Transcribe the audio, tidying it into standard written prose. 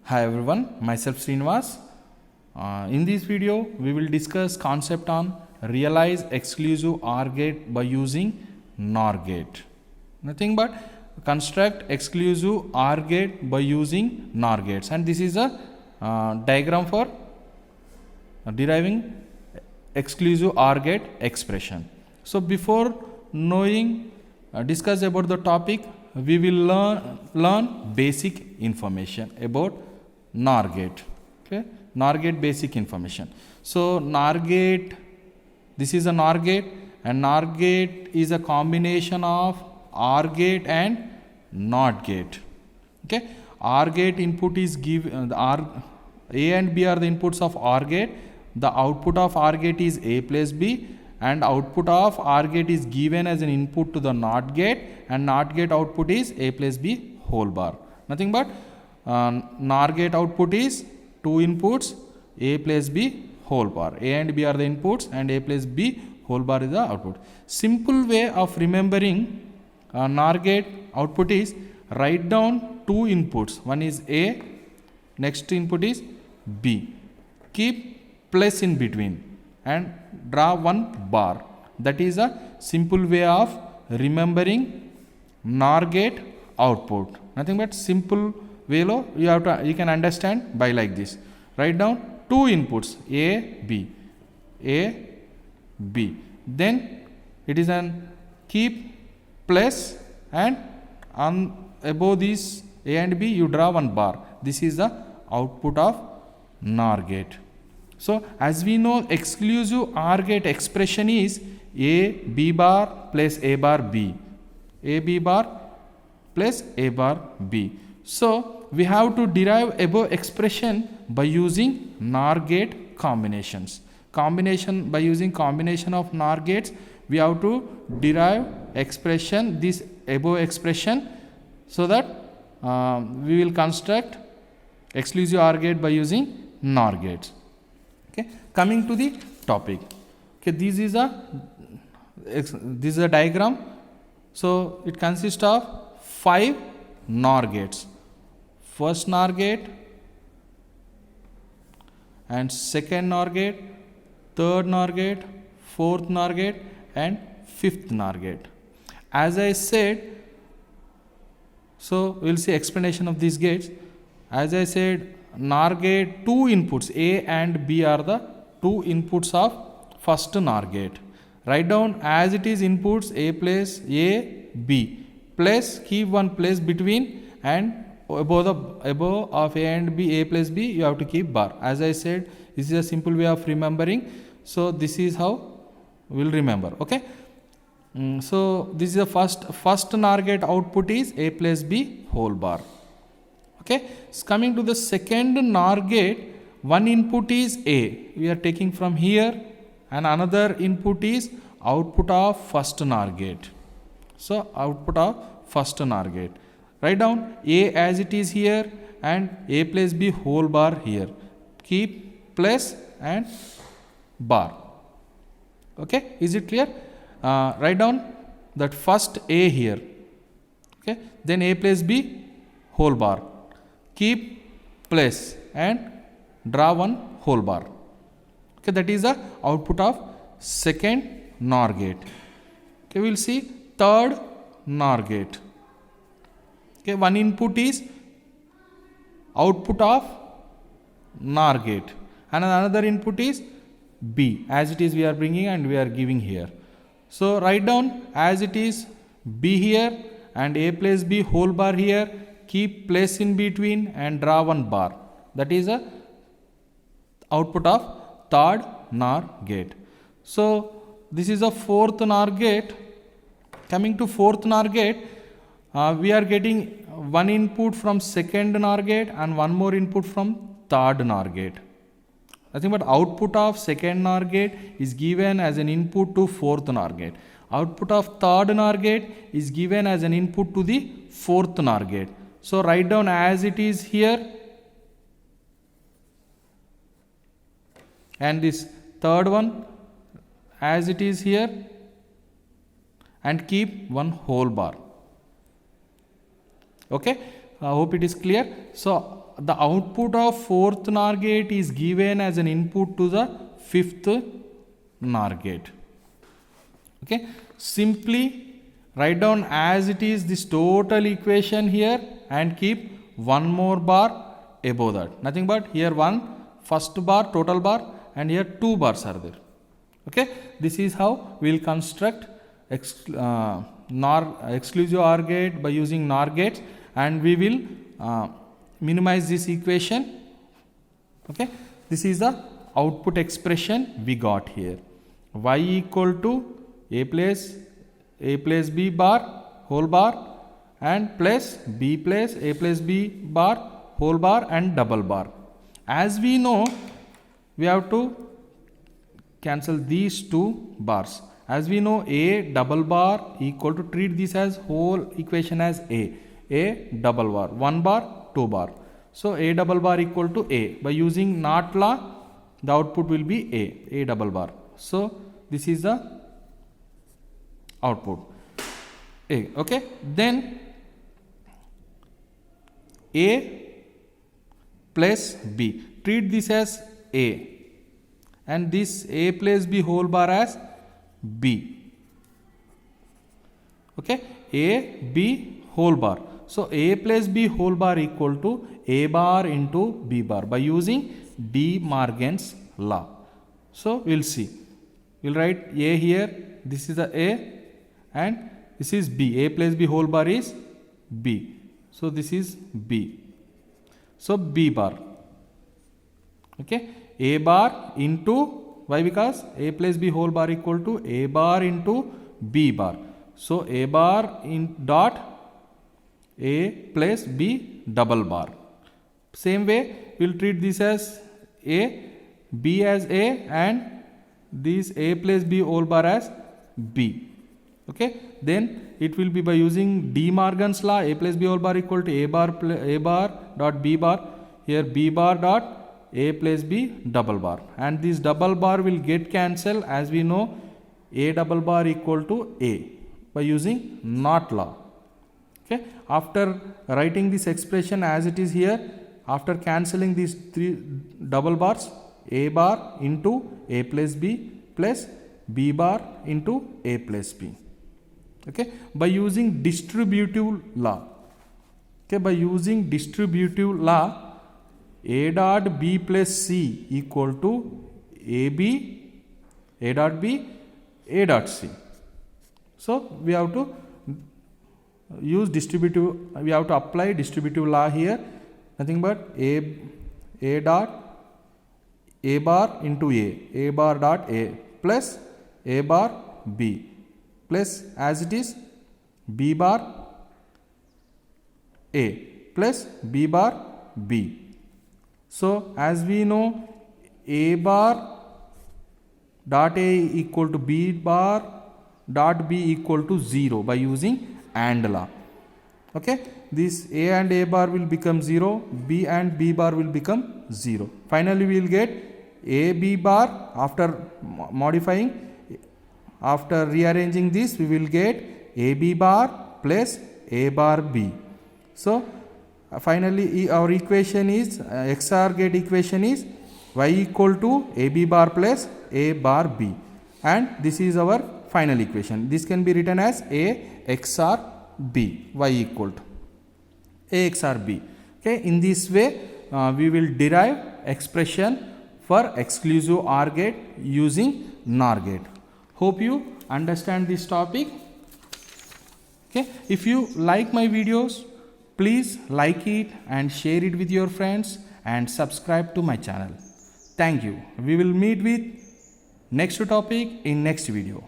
Hi everyone, myself Srinivas. In this video, we will discuss concept on realize exclusive OR gate by using NOR gate. Nothing but construct exclusive OR gate by using NOR gates, and this is a diagram for deriving exclusive OR gate expression. So before knowing discuss about the topic, we will learn basic information about NOR gate. Okay, NOR gate basic information. So NOR gate, this is a NOR gate, and NOR gate is a combination of OR gate and NOT gate. Okay, OR gate input is given, A and B are the inputs of OR gate. The output of OR gate is A plus B, and output of OR gate is given as an input to the NOT gate, and NOT gate output is A plus B whole bar. Nothing but NOR gate output is two inputs A plus B whole bar. A and B are the inputs and A plus B whole bar is the output. Simple way of remembering NOR gate output is write down two inputs. One is A, next input is B. Keep plus in between and draw one bar. That is a simple way of remembering NOR gate output. Nothing but simple way you can understand by like this. Write down two inputs A, B. Then it is an keep plus, and on above this A and B you draw one bar. This is the output of NOR gate. So as we know, exclusive OR gate expression is A B bar plus A bar B, A B bar plus A bar B. So we have to derive above expression by using NOR gate combinations. By using combination of NOR gates, we have to derive expression, this above expression, so that we will construct exclusive OR gate by using NOR gates. Okay, coming to the topic. Okay, this is a diagram. So it consists of 5 NOR gates. First NOR gate, and second NOR gate, third NOR gate, fourth NOR gate, and fifth NOR gate. As I said, so we will see explanation of these gates. As I said, NOR gate, two inputs A and B are the two inputs of first NOR gate. Write down as it is inputs A plus A, B, plus keep one place between, and above of A and B, A plus B, you have to keep bar. As I said, this is a simple way of remembering. So this is how we will remember. Okay. So this is the first NOR gate output is A plus B whole bar. Okay. So coming to the second NOR gate, one input is A. We are taking from here, and another input is output of first NOR gate. So output of first NOR gate. Write down A as it is here and A plus B whole bar here. Keep plus and bar. Okay, is it clear? Write down that first A here. Okay, then A plus B whole bar. Keep plus and draw one whole bar. Okay, that is the output of second NOR gate. Okay, we will see third NOR gate. Okay, one input is output of NOR gate, and another input is B. As it is we are bringing and we are giving here. So write down as it is B here and A plus B whole bar here. Keep place in between and draw one bar. That is a output of third NOR gate. So this is a fourth NOR gate. Coming to fourth NOR gate, we are getting one input from second NOR gate and one more input from third NOR gate. Nothing but output of second NOR gate is given as an input to fourth NOR gate. Output of third NOR gate is given as an input to the fourth NOR gate. So write down as it is here, and this third one as it is here, and keep one whole bar. Okay, I hope it is clear. So the output of fourth NOR gate is given as an input to the fifth NOR gate. Okay, simply write down as it is this total equation here and keep one more bar above that. Nothing but here one first bar, total bar, and here two bars are there. Okay, this is how we will construct exclusive OR gate by using NOR gates, and we will minimize this equation. Okay, this is the output expression we got here. Y equal to a plus b bar whole bar and plus b plus a plus b bar whole bar and double bar. As we know, we have to cancel these two bars. As we know, a double bar equal to, treat this as whole equation as a double bar, one bar, two bar. So a double bar equal to a. By using NOT law, the output will be a double bar. So this is the output a. Okay, then a plus b, treat this as a and this a plus b whole bar as b. Okay, a b whole bar. So a plus b whole bar equal to a bar into b bar by using De Morgan's law. So we'll see. We'll write a here. This is the a and this is b. A plus b whole bar is b. So this is b. So b bar. Okay, a bar into, why? Because a plus b whole bar equal to a bar into b bar. So a bar in dot a plus b double bar. Same way we will treat this as a, b as a, and this a plus b whole bar as b. Okay, then it will be by using De Morgan's law, a plus b whole bar equal to a bar dot b bar. Here b bar dot a plus b double bar, and this double bar will get cancelled, as we know a double bar equal to a by using NOT law. Okay, after writing this expression as it is here, after cancelling these three double bars, a bar into a plus b plus b bar into a plus b. Okay, by using distributive law. Okay, by using distributive law, a dot b plus c equal to a dot b, a dot c. So we have to use distributive, we have to apply distributive law here. Nothing but a dot a bar into a bar dot a plus a bar b plus, as it is, b bar a plus b bar b. So as we know, a bar dot a equal to b bar dot b equal to 0 by using AND law. Okay, this a and a bar will become 0, b and b bar will become 0. Finally we will get a b bar. After modifying, after rearranging this, we will get a b bar plus a bar b. So finally our equation is XOR gate equation is y equal to a b bar plus a bar b, and this is our final equation. This can be written as a XOR b, y equal to a XOR b. Okay, in this way we will derive expression for exclusive OR gate using NOR gate. Hope you understand this topic. Okay, if you like my videos, please like it and share it with your friends and subscribe to my channel. Thank you. We will meet with next topic in next video.